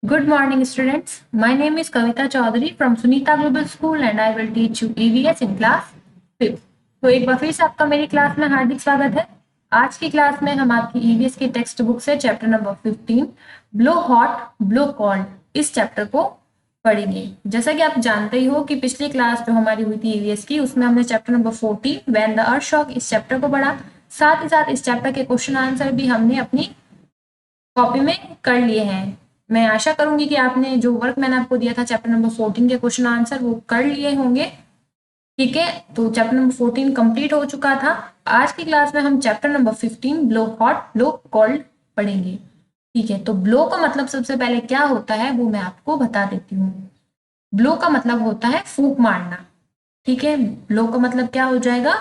Good morning, students. My name is Kavita Chaudhary from Sunita Global School and I will teach you EVS in class 5th. तो एक बार फिर से आपका मेरी class में हार्दिक स्वागत है। आज की क्लास में हम आपकी EVS की टेक्स्ट बुक से chapter number 15 blow hot blow cold इस चैप्टर को पढ़ेंगे। जैसा कि आप जानते ही हो कि पिछली क्लास जो हमारी हुई थी EVS की, उसमें हमने chapter number 14 when the earth shock इस चैप्टर को पढ़ा। साथ ही साथ इस चैप्टर के क्वेश्चन आंसर भी हमने अपनी कॉपी में कर लिए हैं। मैं आशा करूंगी कि आपने जो वर्क मैंने आपको दिया था चैप्टर नंबर 14 के क्वेश्चन आंसर वो कर लिए होंगे। ठीक है, तो चैप्टर नंबर 14 कंप्लीट हो चुका था। आज की क्लास में हम chapter number 15 blow hot blow cold पढ़ेंगे। ठीक है, तो ब्लो का मतलब सबसे पहले क्या होता है वो मैं आपको बता देती हूँ। ब्लो का मतलब होता है फूंक मारना। ठीक है, ब्लो का मतलब क्या हो जाएगा?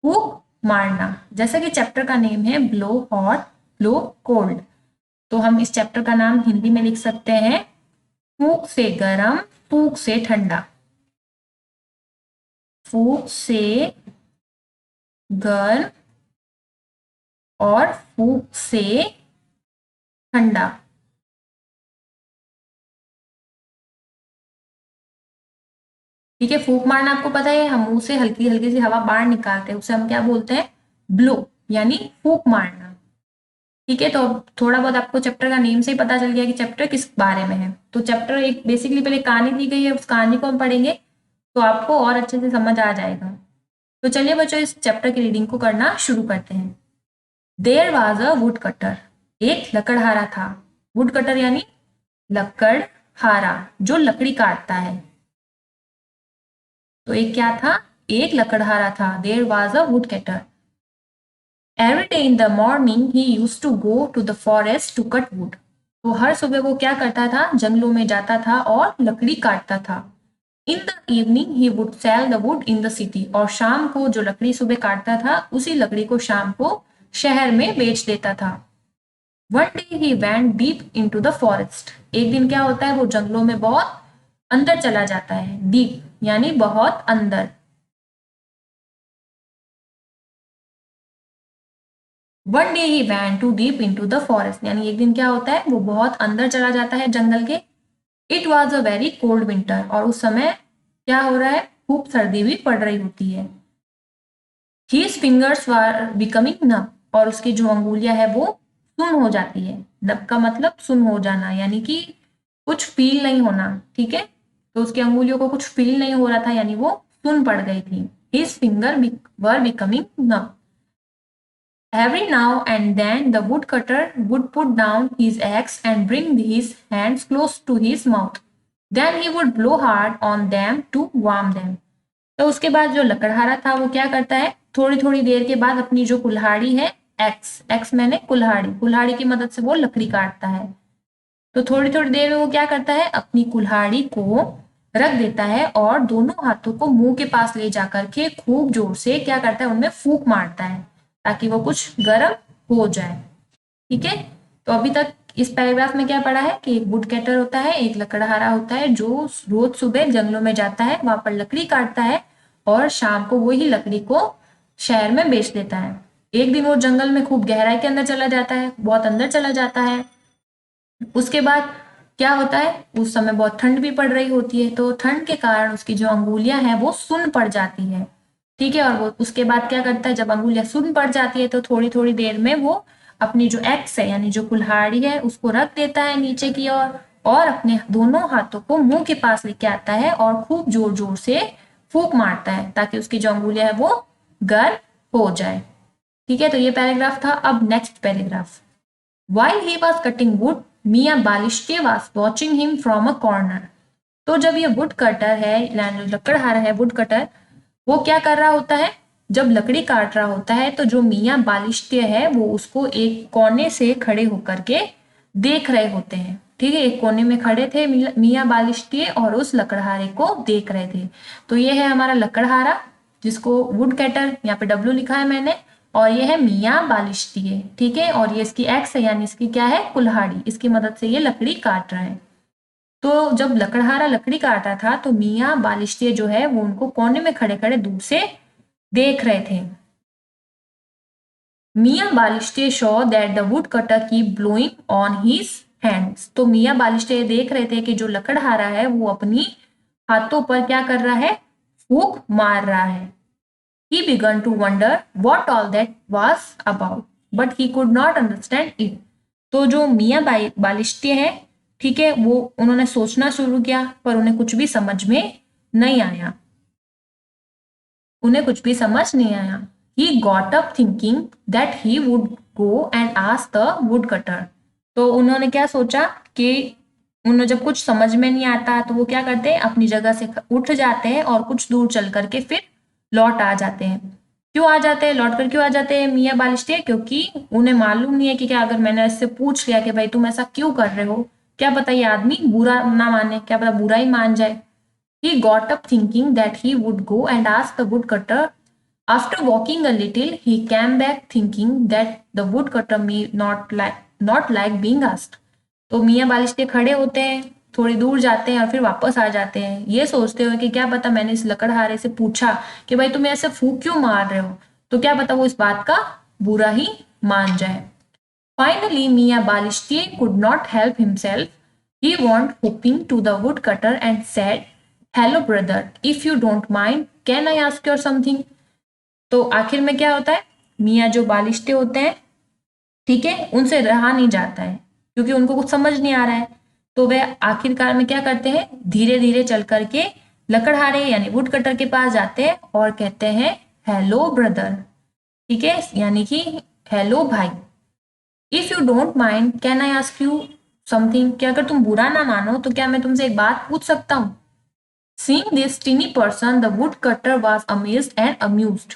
फूंक मारना। जैसा कि चैप्टर का नेम है ब्लो हॉट ब्लो कोल्ड, तो हम इस चैप्टर का नाम हिंदी में लिख सकते हैं फूंक से गरम, फूंक से ठंडा। फूंक से गर्म और फूंक से ठंडा। ठीक है, फूंक मारना आपको पता है, हम मुंह से हल्की हल्की सी हवा बाहर निकालते हैं, उसे हम क्या बोलते हैं? ब्लो, यानी फूंक मारना। ठीक है, तो थोड़ा बहुत आपको चैप्टर का नेम से ही पता चल गया कि चैप्टर किस बारे में है। तो चैप्टर एक बेसिकली पहले कहानी दी गई है, उस कहानी को हम पढ़ेंगे तो आपको और अच्छे से समझ आ जाएगा। तो चलिए बच्चों, इस चैप्टर की रीडिंग को करना शुरू करते हैं। There was a wood cutter, एक लकड़हारा था। वुड कटर यानी लकड़हारा, जो लकड़ी काटता है। तो एक क्या था? एक लकड़हारा था। There was a wood cutter. Every day in the morning he used to go to the forest to cut wood. तो हर सुबह वो क्या करता था? जंगलों में जाता था और लकड़ी काटता था। In the evening he would sell the wood in the city, और शाम को जो लकड़ी सुबह काटता था उसी लकड़ी को शाम को शहर में बेच देता था। One day he went deep into the forest. एक दिन क्या होता है? वो जंगलों में बहुत अंदर चला जाता है। डीप यानी बहुत अंदर। One day he went too deep into the forest, यानी एक दिन क्या होता है? वो बहुत अंदर चला जाता है जंगल के। It was a very cold winter, और उस समय क्या हो रहा है? खूब सर्दी भी पड़ रही होती है। His fingers were becoming numb, और उसकी जो अंगुलियां है वो सुन्न हो जाती है। नब का मतलब सुन्न हो जाना, यानी कि कुछ फील नहीं होना। ठीक है, तो उसकी अंगुलियों को कुछ फील नहीं हो रहा था, यानी वो सुन्न पड़ गई थी। His finger were becoming numb. Every now and then the woodcutter would put down his axe and bring his hands close to his mouth. Then he would blow hard on them to warm them. तो उसके बाद जो लकड़हारा था वो क्या करता है? थोड़ी थोड़ी देर के बाद अपनी जो कुल्हाड़ी है, एक्स, एक्स मैंने कुल्हाड़ी, कुल्हाड़ी की मदद से वो लकड़ी काटता है। तो थोड़ी थोड़ी देर में वो क्या करता है? अपनी कुल्हाड़ी को रख देता है और दोनों हाथों को मुंह के पास ले जाकर के खूब जोर से क्या करता है? उनमें फूंक मारता है ताकि वो कुछ गर्म हो जाए। ठीक है, तो अभी तक इस पैराग्राफ में क्या पढ़ा है कि एक वुड कैटर होता है, एक लकड़हारा होता है जो रोज सुबह जंगलों में जाता है, वहां पर लकड़ी काटता है और शाम को वही लकड़ी को शहर में बेच देता है। एक दिन वो जंगल में खूब गहराई के अंदर चला जाता है, बहुत अंदर चला जाता है। उसके बाद क्या होता है? उस समय बहुत ठंड भी पड़ रही होती है, तो ठंड के कारण उसकी जो अंगुलियां हैं वो सुन्न पड़ जाती है। ठीक है, और वो उसके बाद क्या करता है? जब अंगुलियां सुन्न पड़ जाती है तो थोड़ी थोड़ी देर में वो अपनी जो एक्स है, यानी जो कुल्हाड़ी है, उसको रख देता है नीचे की ओर और अपने दोनों हाथों को मुंह के पास लेके आता है और खूब जोर जोर से फूंक मारता है ताकि उसकी जो अंगुलियां है वो गर्म हो जाए। ठीक है, तो ये पैराग्राफ था। अब next paragraph. While he was cutting wood, Mia Balishte was watching him from a corner. तो जब ये वुड कटर है, लकड़हारा है वुड कटर, वो क्या कर रहा होता है? जब लकड़ी काट रहा होता है तो जो मियाँ बालिश्ते है वो उसको एक कोने से खड़े होकर के देख रहे होते हैं। ठीक है, एक कोने में खड़े थे मियाँ बालिश्ते और उस लकड़हारे को देख रहे थे। तो ये है हमारा लकड़हारा, जिसको वुड कैटर, यहाँ पे डब्ल्यू लिखा है मैंने, और ये है मियाँ बालिश्ते। ठीक है, और ये इसकी एक्स है, यानी इसकी क्या है? कुल्हाड़ी, इसकी मदद से ये लकड़ी काट रहा है। तो जब लकड़हारा लकड़ी काटा था तो मियाँ बालिश्ते जो है वो उनको कोने में खड़े खड़े दूर से देख रहे थे। मियाँ बालिश्ते saw that the woodcutter keep blowing on his hands. तो मियाँ बालिश्ते देख रहे थे कि जो लकड़हारा है वो अपनी हाथों पर क्या कर रहा है, फूंक मार रहा है। He began to wonder what all that was about, but he could not understand it. तो जो मियाँ बालिश्ते हैं, ठीक है, वो उन्होंने सोचना शुरू किया पर उन्हें कुछ भी समझ में नहीं आया। उन्हें कुछ भी समझ नहीं आया। He got up thinking that he would go and ask the woodcutter. तो उन्होंने क्या सोचा कि उन्हें जब कुछ समझ में नहीं आता तो वो क्या करते हैं, अपनी जगह से उठ जाते हैं और कुछ दूर चल करके फिर लौट आ जाते हैं। क्यों आ जाते हैं, लौट कर क्यों आ जाते हैं मियाँ बालिश्ते? क्योंकि उन्हें मालूम नहीं है कि क्या अगर मैंने इससे पूछ लिया कि भाई तुम ऐसा क्यों कर रहे हो, क्या पता ये आदमी बुरा ना माने, क्या पता बुरा ही मान जाए। He got up thinking that he would go and ask the woodcutter. After walking a little, he came back thinking that the woodcutter may not like being asked. तो मियाँ बालिश्ते खड़े होते हैं, थोड़ी दूर जाते हैं और फिर वापस आ जाते हैं, ये सोचते हुए कि क्या पता मैंने इस लकड़हारे से पूछा कि भाई तुम ऐसे फूंक क्यों मार रहे हो, तो क्या पता वो इस बात का बुरा ही मान जाए। Finally, Mia Balishte could not help himself. He went hopping to the woodcutter and said, "Hello, brother. If you don't mind, can I ask you something?" तो आखिर में क्या होता है, मियाँ जो बालिश्ते होते हैं, ठीक है, उनसे रहा नहीं जाता है क्योंकि उनको कुछ समझ नहीं आ रहा है। तो वे आखिरकार में क्या करते हैं, धीरे धीरे चल करके लकड़हारे यानी वुड कटर के पास जाते हैं और कहते हैं हेलो ब्रदर, ठीक है, यानी कि हेलो भाई। If you don't mind can I ask you something, कि अगर तुम बुरा ना मानो तो क्या मैं तुमसे एक बात पूछ सकता हूँ। Seeing this teeny person, the woodcutter was amazed and amused.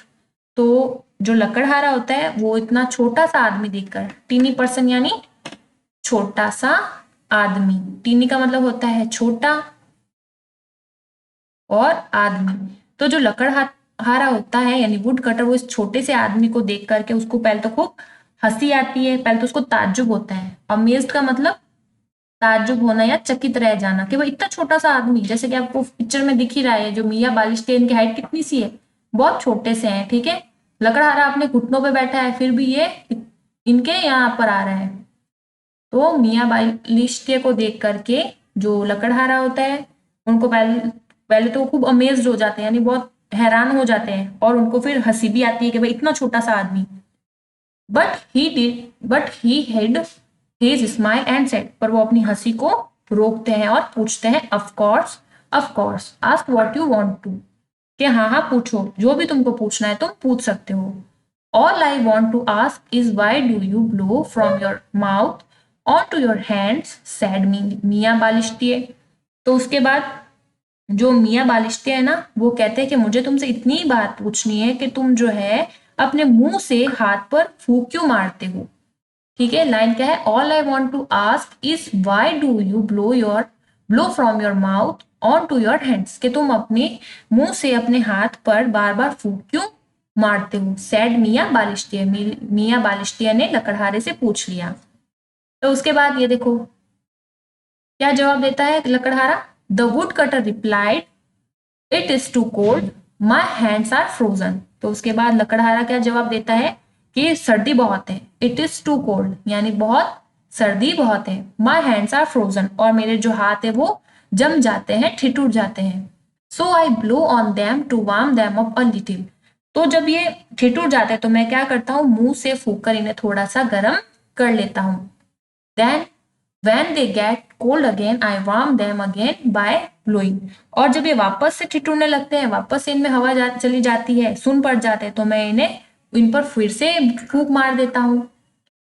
तो जो लकड़हारा होता है वो इतना छोटा सा आदमी देखकर, टीनी पर्सन यानी छोटा सा आदमी, टीनी का मतलब होता है छोटा और आदमी। तो जो लकड़हारा होता है यानी वुड कटर, वो इस छोटे से आदमी को देख करके उसको पहले तो खूब हंसी आती है, पहले तो उसको ताज्जुब होता है। अमेज्ड का मतलब ताज्जुब होना या चकित रह जाना कि वो इतना छोटा सा आदमी, जैसे कि आपको पिक्चर में दिख ही रहा है, जो मियाँ बालिश्ते इनकी हाइट कितनी सी है, बहुत छोटे से हैं, ठीक है। लकड़हारा अपने घुटनों पे बैठा है फिर भी ये इनके यहाँ पर आ रहा है। तो मियाँ बालिश्ते को देख करके जो लकड़हारा होता है उनको पहले पहले तो खूब अमेज्ड हो जाते हैं, यानी बहुत हैरान हो जाते हैं, और उनको फिर हंसी भी आती है कि भाई इतना छोटा सा आदमी। But he hide his smile and said, पर वो अपनी हंसी को रोकते हैं और पूछते हैं of course ask what you want to, कि हाँ हाँ पूछो, जो भी तुमको पूछना है तुम पूछ सकते हो। All I want to ask is why do you blow from your mouth on to your hands, said Miyan Balishte. तो उसके बाद जो मियाँ बालिश्ते है ना, वो कहते हैं कि मुझे तुमसे इतनी ही बात पूछनी है कि तुम जो है अपने मुंह से हाथ पर फूंक क्यों मारते हो, ठीक है। लाइन क्या है, all I want to ask is why do you blow from your mouth on to your hands, कि तुम अपने मुंह से अपने हाथ पर बार बार फूंक क्यों मारते हो। सैड मियाँ बालिश्ते, मियाँ बालिश्ते ने लकड़हारे से पूछ लिया। तो उसके बाद ये देखो क्या जवाब देता है लकड़हारा। The would cutter replied it is too cold, my hands are frozen. तो उसके बाद लकड़हारा क्या जवाब देता है कि सर्दी बहुत है, इट इज टू कोल्ड यानी बहुत सर्दी बहुत है, माई हैंड्स आर फ्रोजन, और मेरे जो हाथ है वो जम जाते हैं, ठिठुर जाते हैं। So I blow on them to warm them up a little, तो जब ये ठिठुर जाते हैं तो मैं क्या करता हूँ, मुंह से फूंक कर इन्हें थोड़ा सा गर्म कर लेता हूँ। Then when they get cold again I warm them again by blowing, और जब ये वापस से ठिठुरने लगते हैं, वापस से इनमें हवा चली जाती है, सुन पड़ जाते हैं, तो मैं इन्हें इन पर फिर से फूंक मार देता हूँ।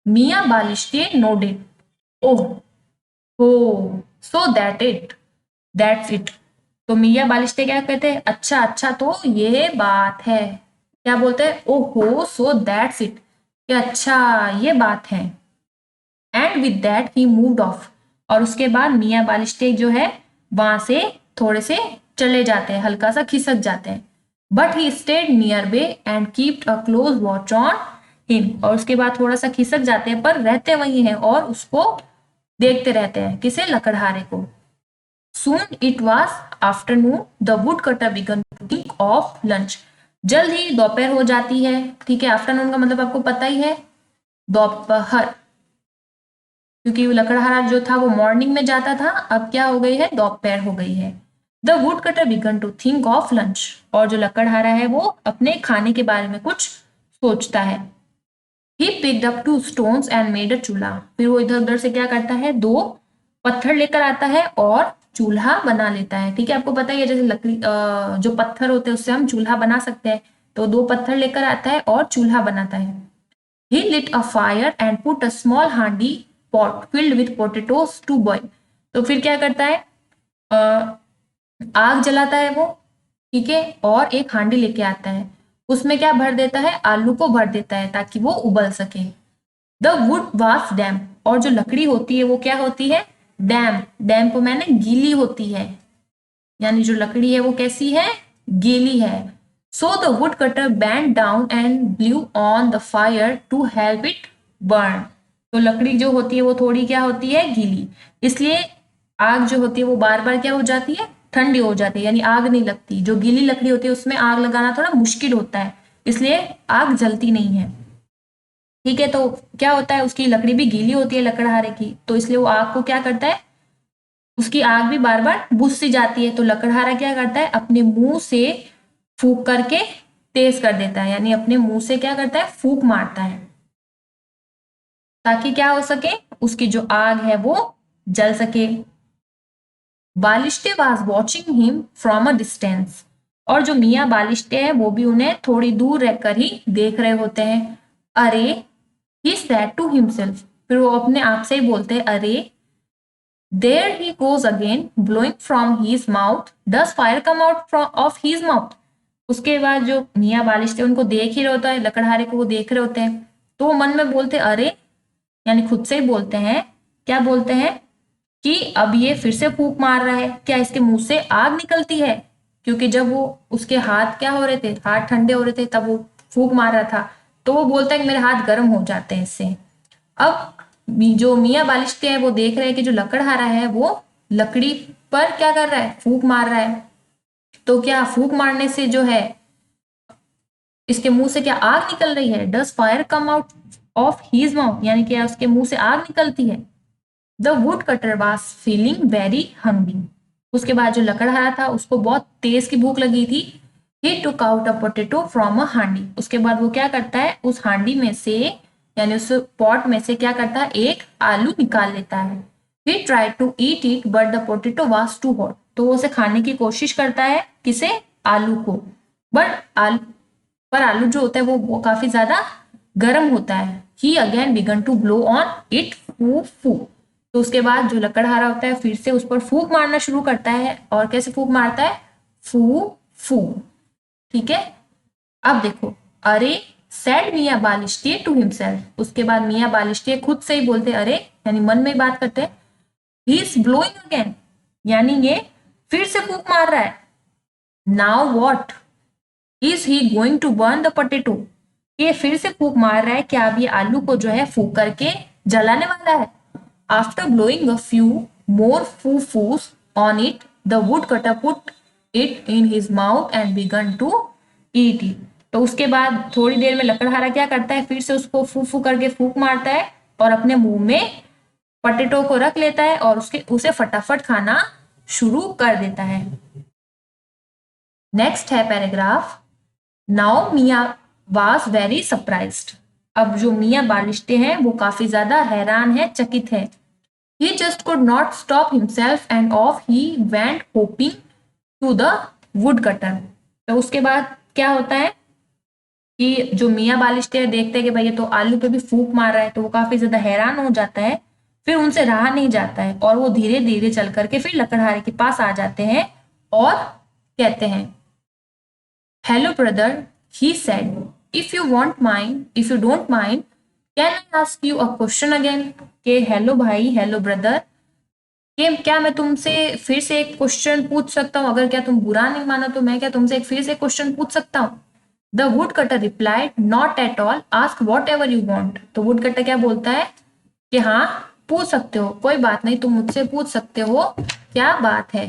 मियाँ बालिश्ते नोडेड, ओह हो, सो दैट्स इट। तो मियाँ बालिश्ते क्या कहते हैं, अच्छा अच्छा तो ये बात है, क्या बोलते हैं, ओहो सो दैट्स इट, अच्छा ये बात है। And with that he moved of, और उसके बाद मियाँ बालिश्ते जो है वहां से थोड़े से चले जाते हैं, हल्का सा खिसक जाते हैं। But he stayed nearby and kept a close watch on him, और उसके बाद थोड़ा सा खिसक जाते हैं पर रहते वही हैं और उसको देखते रहते हैं, किसे, लकड़हारे को। Soon it was afternoon, the would cutter began to think of lunch, जल्द ही दोपहर हो जाती है, ठीक है। आफ्टरनून का मतलब आपको पता ही है, दोपहर, क्योंकि वो लकड़हारा जो था वो मॉर्निंग में जाता था, अब क्या हो गई है, दोपहर हो गई है। The would cutter began to think of lunch, और जो लकड़हारा है वो अपने खाने के बारे में कुछ सोचता है। He picked up 2 stones and made a चूल्हा, फिर वो इधर उधर से क्या करता है, 2 पत्थर लेकर आता है और चूल्हा बना लेता है। ठीक है, आपको पता ही है जैसे लकड़ी जो पत्थर होते हैं उससे हम चूल्हा बना सकते हैं, तो 2 पत्थर लेकर आता है और चूल्हा बनाता है। He lit a fire and put a small handi pot filled with potatoes to boil. तो फिर क्या करता है, आग जलाता है वो, ठीक है, और एक हांडी लेके आता है, उसमें क्या भर देता है, आलू को भर देता है ताकि वो उबल सके। द वुड वाज डैम्प, और जो लकड़ी होती है वो क्या होती है, डैम्प, डैम्प मैंने गीली होती है, यानी जो लकड़ी है वो कैसी है, गीली है। So the would cutter bent down and blew on the fire to help it burn. तो लकड़ी जो होती है वो थोड़ी क्या होती है, गीली, इसलिए आग जो होती है वो बार बार क्या हो जाती है, ठंडी हो जाती है, यानी आग नहीं लगती। जो गीली लकड़ी होती है उसमें आग लगाना थोड़ा मुश्किल होता है, इसलिए आग जलती नहीं है। ठीक है, तो क्या होता है, उसकी लकड़ी भी गीली होती है लकड़हारे की, तो इसलिए वो आग को क्या करता है, उसकी आग भी बार बार बुझ सी जाती है। तो लकड़हारा क्या करता है, अपने मुंह से फूंक करके तेज कर देता है, यानी अपने मुंह से क्या करता है, फूंक मारता है, ताकि क्या हो सके, उसकी जो आग है वो जल सके। बालिश्ते was watching him from a distance, और जो मियाँ बालिश्ते हैं वो भी उन्हें थोड़ी दूर रहकर ही देख रहे होते हैं। अरे, ही सेड टू हिमसेल्फ, फिर वो अपने आप से ही बोलते हैं, अरे, there he goes again blowing from his mouth, does fire come out from of his mouth। उसके बाद जो मियाँ बालिश थे उनको देख ही रहे होता है, लकड़हारे को वो देख रहे होते हैं, तो वो मन में बोलते अरे, यानी खुद से ही बोलते हैं, क्या बोलते हैं कि अब ये फिर से फूंक मार रहा है, क्या इसके मुंह से आग निकलती है, क्योंकि जब वो उसके हाथ क्या हो रहे थे, हाथ ठंडे हो रहे थे, तब वो फूंक मार रहा था, तो वो बोलता है कि मेरे हाथ गर्म हो जाते हैं इससे। अब जो मियाँ बालिश्ते हैं वो देख रहे हैं कि जो लकड़हारा है वो लकड़ी पर क्या कर रहा है, फूंक मार रहा है, तो क्या फूंक मारने से जो है इसके मुंह से क्या आग निकल रही है, does fire come out of his mouth, यानी क्या उसके मुंह से आग निकलती है। The would cutter was feeling very hungry, उसके बाद जो लकड़हारा था उसको बहुत तेज की भूख लगी थी। He took out a potato from a handi, उसके बाद वो क्या करता है, उस हांडी में से यानी उस पॉट में से क्या करता है, एक आलू निकाल लेता है। He tried to eat it but the potato was too hot, तो वो उसे खाने की कोशिश करता है, किसे, आलू को, बट आलू पर आलू जो होता है वो काफी ज्यादा गर्म होता है। He again began to blow on it, फू फू, तो उसके बाद जो लकड़हारा होता है फिर से उस पर फूंक मारना शुरू करता है, और कैसे फूंक मारता है, फू फू। ठीक है, अब देखो, अरे, सैड मियाँ बालिश्ते टू हिमसेल्फ, उसके बाद मियाँ बालिश्ते खुद से ही बोलते अरे, यानी मन में ही बात करते हैं, ही इज ब्लोइंग अगेन, यानी ये फिर से फूंक मार रहा है। Now what, is he going to burn the potato, ये फिर से फूंक मार रहा है, क्या अब ये आलू को जो है फूंक करके जलाने वाला है। After blowing a few more puffs on it, the would cutter put it in his mouth and began to eat it, तो उसके बाद थोड़ी देर में लकड़हारा क्या करता है, फिर से उसको फू फू करके फूंक मारता है और अपने मुंह में पोटैटो को रख लेता है और उसे फटाफट खाना शुरू कर देता है। नेक्स्ट है पैराग्राफ, नाउ मियाँ वाज वेरी सरप्राइज्ड, अब जो मियाँ बालिश्ते हैं वो काफी ज्यादा हैरान है, चकित है। He just could not stop himself and off he went hopping to the would cutter, तो उसके बाद क्या होता है कि जो मियाँ बालिश्ते हैं देखते हैं कि भाई ये तो आलू पे भी फूंक मार रहा है, तो वो काफी ज्यादा हैरान हो जाता है, फिर उनसे रहा नहीं जाता है और वो धीरे धीरे चल करके फिर लकड़हारे के पास आ जाते हैं और कहते हैं, hello brother, he said, if you don't mind, can I ask you a question again? कि हेलो भाई, हेलो ब्रदर, कि क्या मैं तुमसे फिर से एक क्वेश्चन पूछ सकता हूँ, अगर क्या तुम बुरा नहीं मानो तो मैं क्या तुमसे एक फिर से क्वेश्चन पूछ सकता हूँ। The wood cutter replied, not at all, ask what ever you want, तो वुड कटर क्या बोलता है कि हाँ, पूछ सकते हो, कोई बात नहीं, तुम मुझसे पूछ सकते हो, क्या बात है।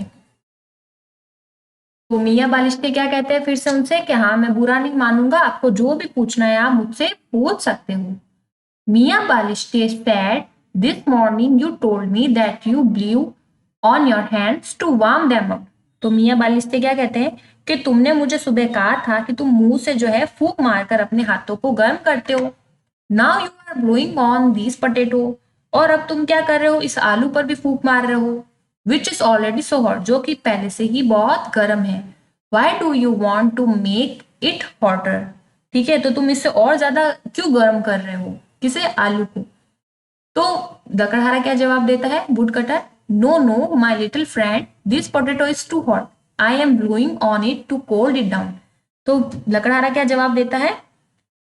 तो मियाँ बालिश्ते क्या कहते हैं फिर से उनसे कि हाँ, मैं बुरा नहीं मानूंगा, आपको जो भी पूछना है आप मुझसे पूछ सकते हो। Miyan Balishte said, this morning you told me that you blew on your hands to warm them up. तो मियाँ बालिश्ते क्या कहते हैं कि तुमने मुझे सुबह कहा था कि तुम मुंह से जो है फूंक मारकर अपने हाथों को गर्म करते हो। Now you are blowing on this potato, और अब तुम क्या कर रहे हो, इस आलू पर भी फूंक मार रहे हो, which is already so hot, जो कि पहले से ही बहुत गर्म है। Why do you want to make it hotter. ठीक है, तो तुम इससे और ज्यादा क्यों गर्म कर रहे हो, किसे, आलू को। तो लकड़हारा क्या जवाब देता है, wood cutter, no no my little friend, this potato is too hot, I am blowing on it to cold it down. तो लकड़हारा क्या जवाब देता है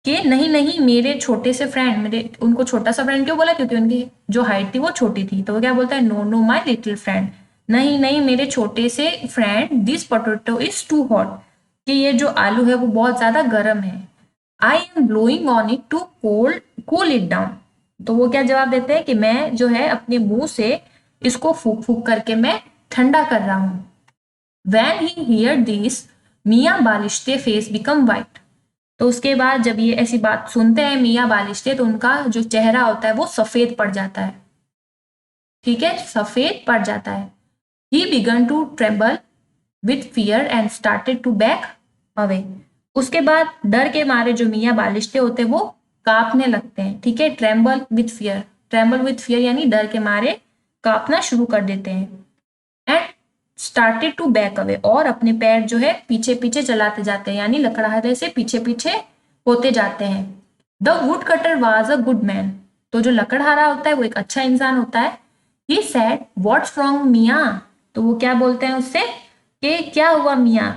कि नहीं नहीं मेरे छोटे से फ्रेंड, मेरे, उनको छोटा सा फ्रेंड क्यों बोला, क्योंकि उनकी जो हाइट थी वो छोटी थी। तो वो क्या बोलता है, no no my little friend, नहीं नहीं मेरे छोटे से friend, this potato is too hot, कि ये जो आलू है वो बहुत ज्यादा गर्म है। I am blowing on it to cold cool it down. तो वो क्या जवाब देते हैं कि मैं जो है अपने मुंह से इसको फूक फूक करके मैं ठंडा कर रहा हूं। When he heard this, मियाँ बालिश्ते फेस बिकम वाइट। तो उसके बाद जब ये ऐसी बात सुनते हैं मियाँ बालिश्ते, तो उनका जो चेहरा होता है वो सफेद पड़ जाता है। ठीक है, सफेद पड़ जाता है। He began to tremble with fear and started to back away। उसके बाद डर के मारे जो मियाँ बालिश्ते होते हैं वो कांपने लगते हैं। ठीक है, tremble with fear, tremble with fear यानी डर के मारे कांपना शुरू कर देते हैं। And started to back away, और अपने पैर जो है पीछे पीछे चलाते जाते हैं, यानी लकड़हारे से पीछे पीछे होते जाते हैं। The wood cutter was a good man. तो जो लकड़हारा होता है वो एक अच्छा इंसान होता है। ही सेड व्हाट्स रॉन्ग मियाँ। तो वो क्या बोलते हैं उससे कि क्या हुआ मियाँ,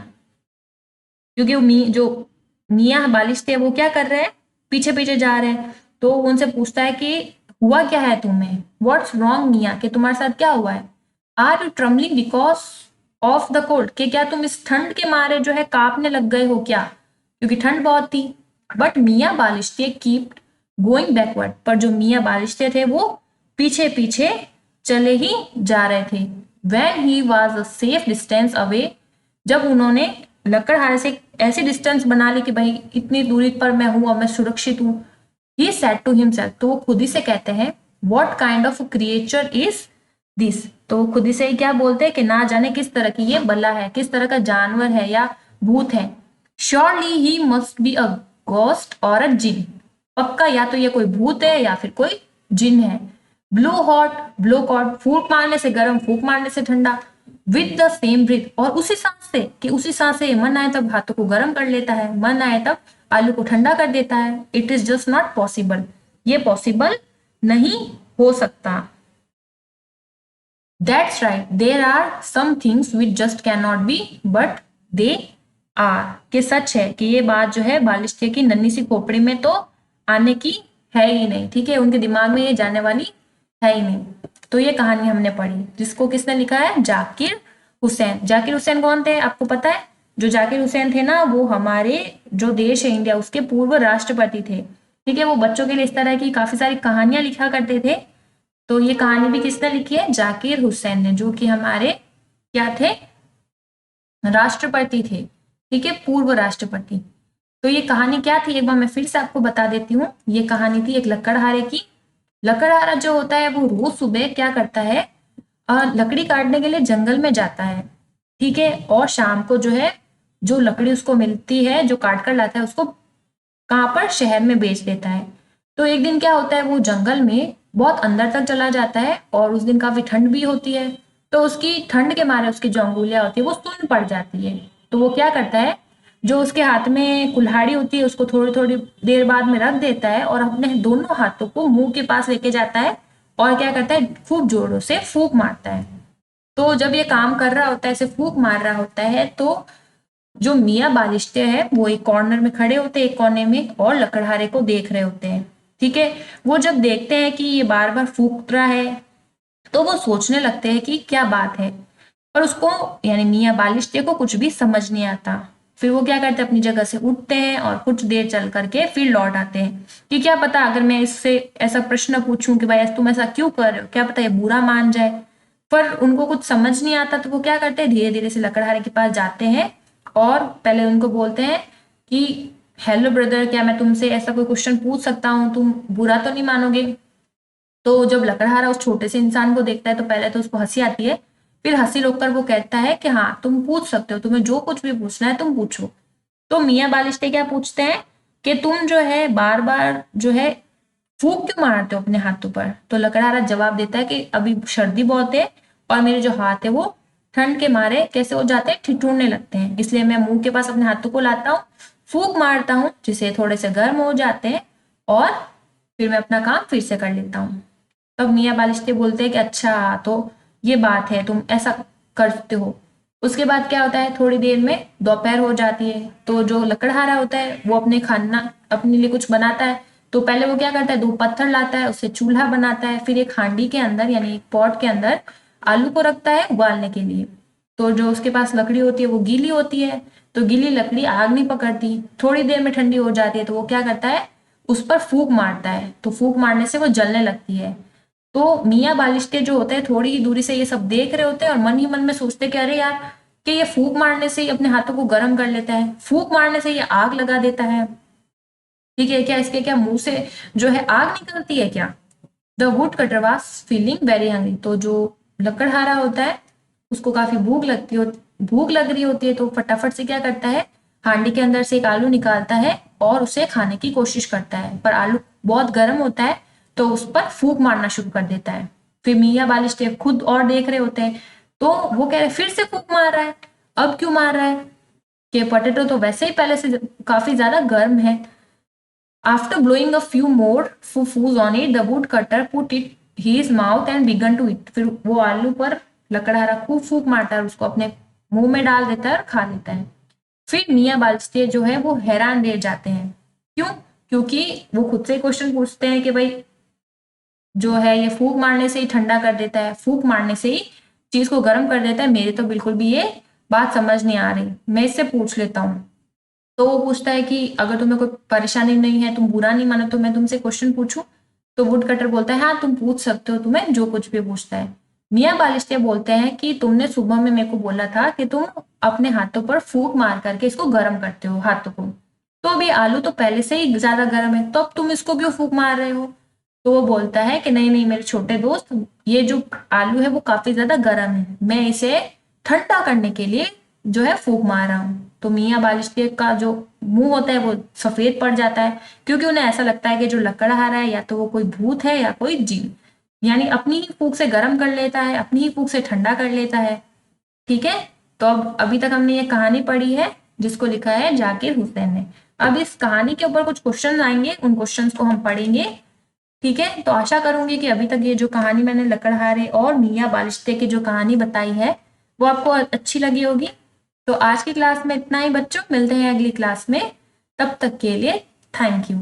क्योंकि वो जो मियाँ बालिश थे वो क्या कर रहे हैं, पीछे पीछे जा रहे हैं। तो वो उनसे पूछता है कि हुआ क्या है तुम्हें, व्हाट्स रॉन्ग मियाँ, कि तुम्हारे साथ क्या हुआ है। Are you trembling because of the cold, कि क्या तुम इस ठंड के मारे जो है कांपने लग गए हो क्या, क्योंकि ठंड बहुत थी। बट मियाँ बालिश्ते कीप गोइंग बैकवर्ड, पर जो मियाँ बालिश्ते थे वो पीछे पीछे चले ही जा रहे थे। When he was a safe distance away, जब उन्होंने लकड़हारे से ऐसी डिस्टेंस बना ली कि भाई इतनी दूरी पर मैं हूं और मैं सुरक्षित हूं, ही सेड टू हिमसेल्फ, तो वो खुद ही से कहते हैं what kind of creature is this. तो वो खुद ही से ही क्या बोलते हैं कि ना जाने किस तरह की ये बला है, किस तरह का जानवर है या भूत है। Surely he must be a ghost और अ जिन, पक्का या तो ये कोई भूत है या फिर कोई जिन है। ब्लो हॉट ब्लो कॉट, फूंक मारने से गर्म, फूंक मारने से ठंडा। विद द सेम ब्रीथ, और उसी सांस से, कि उसी सांस से मन आए तब हाथों को गर्म कर लेता है, मन आए तब आलू को ठंडा कर देता है। It is just not possible, ये पॉसिबल नहीं हो सकता। That's right, there are some things which just can not be but they are, कि सच है कि ये बात जो है बालिश्ते की नन्ही सी खोपड़ी में तो आने की है ही नहीं। ठीक है, उनके दिमाग में ये जाने वाली है ही नहीं। तो ये कहानी हमने पढ़ी, जिसको किसने लिखा है, जाकिर हुसैन। जाकिर हुसैन कौन थे, आपको पता है। जो जाकिर हुसैन थे ना, वो हमारे जो देश है इंडिया उसके पूर्व राष्ट्रपति थे। ठीक है, वो बच्चों के लिए इस तरह की काफी सारी कहानियां लिखा करते थे। तो ये कहानी भी किसने लिखी है, जाकिर हुसैन ने, जो कि हमारे क्या थे, राष्ट्रपति थे। ठीक है, पूर्व राष्ट्रपति। तो ये कहानी क्या थी, एक बार मैं फिर से आपको बता देती हूँ। ये कहानी थी एक लकड़हारे की। लकड़हारा जो होता है वो रोज सुबह क्या करता है, लकड़ी काटने के लिए जंगल में जाता है। ठीक है, और शाम को जो है जो लकड़ी उसको मिलती है, जो काट कर लाता है, उसको कहाँ पर, शहर में बेच देता है। तो एक दिन क्या होता है, वो जंगल में बहुत अंदर तक चला जाता है और उस दिन काफी ठंड भी होती है। तो उसकी ठंड के मारे उसकी जो अंगुलियां होती है वो सुन्न पड़ जाती है। तो वो क्या करता है, जो उसके हाथ में कुल्हाड़ी होती है उसको थोड़ी थोड़ी देर बाद में रख देता है और अपने दोनों हाथों को मुंह के पास लेके जाता है और क्या करता है, खूब जोरों से फूंक मारता है। तो जब ये काम कर रहा होता है, ऐसे फूंक मार रहा होता है, तो जो मियाँ बालिश्ते हैं वो एक कॉर्नर में खड़े होते हैं, एक कोने में, और लकड़हारे को देख रहे होते हैं। ठीक है, वो जब देखते हैं कि ये बार बार फूक रहा है तो वो सोचने लगते हैं कि क्या बात है, पर उसको यानी मियाँ बालिश्ते को कुछ भी समझ नहीं आता। फिर वो क्या करते हैं, अपनी जगह से उठते हैं और कुछ देर चल करके फिर लौट आते हैं कि क्या पता अगर मैं इससे ऐसा प्रश्न पूछूं कि भाई तुम ऐसा क्यों कर रहे हो, क्या पता ये बुरा मान जाए। पर उनको कुछ समझ नहीं आता, तो वो क्या करते हैं, धीरे धीरे से लकड़हारे के पास जाते हैं और पहले उनको बोलते हैं कि हेलो ब्रदर, क्या मैं तुमसे ऐसा कोई क्वेश्चन पूछ सकता हूँ, तुम बुरा तो नहीं मानोगे। तो जब लकड़हारा उस छोटे से इंसान को देखता है तो पहले तो उसको हंसी आती है, फिर हंसी रोककर वो कहता है कि हाँ तुम पूछ सकते हो, तुम्हें जो कुछ भी पूछना है तुम पूछो। तो मियाँ बालिश्ते क्या पूछते हैं कि तुम जो है बार बार जो है फूंक क्यों मारते हो अपने हाथों पर। तो लकड़हारा जवाब देता है कि अभी सर्दी बहुत है और मेरे जो हाथ है वो ठंड के मारे कैसे हो जाते हैं, ठिठुरने लगते हैं, इसलिए मैं मुंह के पास अपने हाथों को लाता हूँ, फूंक मारता हूँ जिससे थोड़े से गर्म हो जाते हैं और फिर मैं अपना काम फिर से कर लेता हूँ। तब मियाँ बालिश्ते बोलते हैं कि अच्छा तो ये बात है, तुम ऐसा करते हो। उसके बाद क्या होता है, थोड़ी देर में दोपहर हो जाती है, तो जो लकड़हारा होता है वो अपने खाना अपने लिए कुछ बनाता है। तो पहले वो क्या करता है, 2 पत्थर लाता है, उससे चूल्हा बनाता है, फिर एक हांडी के अंदर यानी एक पॉट के अंदर आलू को रखता है उबालने के लिए। तो जो उसके पास लकड़ी होती है वो गीली होती है, तो गीली लकड़ी आग नहीं पकड़ती, थोड़ी देर में ठंडी हो जाती है, तो वो क्या करता है उस पर फूंक मारता है, तो फूंक मारने से वो जलने लगती है। तो मियाँ बालिश्ते जो होते हैं थोड़ी ही दूरी से ये सब देख रहे होते हैं और मन ही मन में सोचते कि अरे यार कि ये फूंक मारने से ही अपने हाथों को गर्म कर लेता है, फूंक मारने से ये आग लगा देता है, ठीक है क्या इसके क्या मुंह से जो है आग निकलती है क्या। The wood cutter was feeling very hungry, तो जो लकड़हारा होता है उसको काफी भूख लग रही होती है, तो फटाफट से क्या करता है हांडी के अंदर से एक आलू निकालता है और उसे खाने की कोशिश करता है, पर आलू बहुत गर्म होता है तो उस पर फूंक मारना शुरू कर देता है। फिर मियाँ बालिश्ते खुद और देख रहे होते हैं, तो वो कह रहे फिर से फूंक मार रहा है, अब क्यों मार रहा है, कि पोटैटो तो वैसे ही पहले से काफी ज्यादा गर्म है। After blowing a few more foo-foos on it, the woodcutter put it his mouth and began to eat. फिर वो आलू पर लकड़हारा खूब फूंक मारता है और उसको अपने मुंह में डाल देता है और खा लेता है। फिर मियाँ बालिश्ते जो है वो हैरान रह जाते हैं, क्यों, क्योंकि वो खुद से क्वेश्चन पूछते हैं कि भाई जो है ये फूंक मारने से ही ठंडा कर देता है, फूंक मारने से ही चीज को गर्म कर देता है, मेरे तो बिल्कुल भी ये बात समझ नहीं आ रही, मैं इससे पूछ लेता हूँ। तो वो पूछता है कि अगर तुम्हें कोई परेशानी नहीं है, तुम बुरा नहीं मानो तो मैं तुमसे क्वेश्चन पूछूं। तो वुड कटर बोलता है हाँ तुम पूछ सकते हो, तुम्हें जो कुछ भी पूछता है। मियाँ बालिश्ते बोलते हैं कि तुमने सुबह में मेरे को बोला था कि तुम अपने हाथों पर फूंक मार करके इसको गर्म करते हो हाथों को, तो अभी आलू तो पहले से ही ज्यादा गर्म है, तो अब तुम इसको क्यों फूंक मार रहे हो। तो वो बोलता है कि नहीं नहीं मेरे छोटे दोस्त, ये जो आलू है वो काफी ज्यादा गर्म है, मैं इसे ठंडा करने के लिए जो है फूंक मार रहा हूँ। तो मियाँ बालिश्ते का जो मुंह होता है वो सफेद पड़ जाता है, क्योंकि उन्हें ऐसा लगता है कि जो लकड़हारा है या तो वो कोई भूत है या कोई जीन, यानी अपनी ही फूंक से गर्म कर लेता है, अपनी ही फूंक से ठंडा कर लेता है। ठीक है, तो अब अभी तक हमने ये कहानी पढ़ी है जिसको लिखा है जाकिर हुसैन ने। अब इस कहानी के ऊपर कुछ क्वेश्चन आएंगे, उन क्वेश्चंस को हम पढ़ेंगे। ठीक है, तो आशा करूंगी कि अभी तक ये जो कहानी मैंने लकड़हारे और मियाँ बालिश्ते की जो कहानी बताई है वो आपको अच्छी लगी होगी। तो आज की क्लास में इतना ही बच्चों, मिलते हैं अगली क्लास में, तब तक के लिए थैंक यू।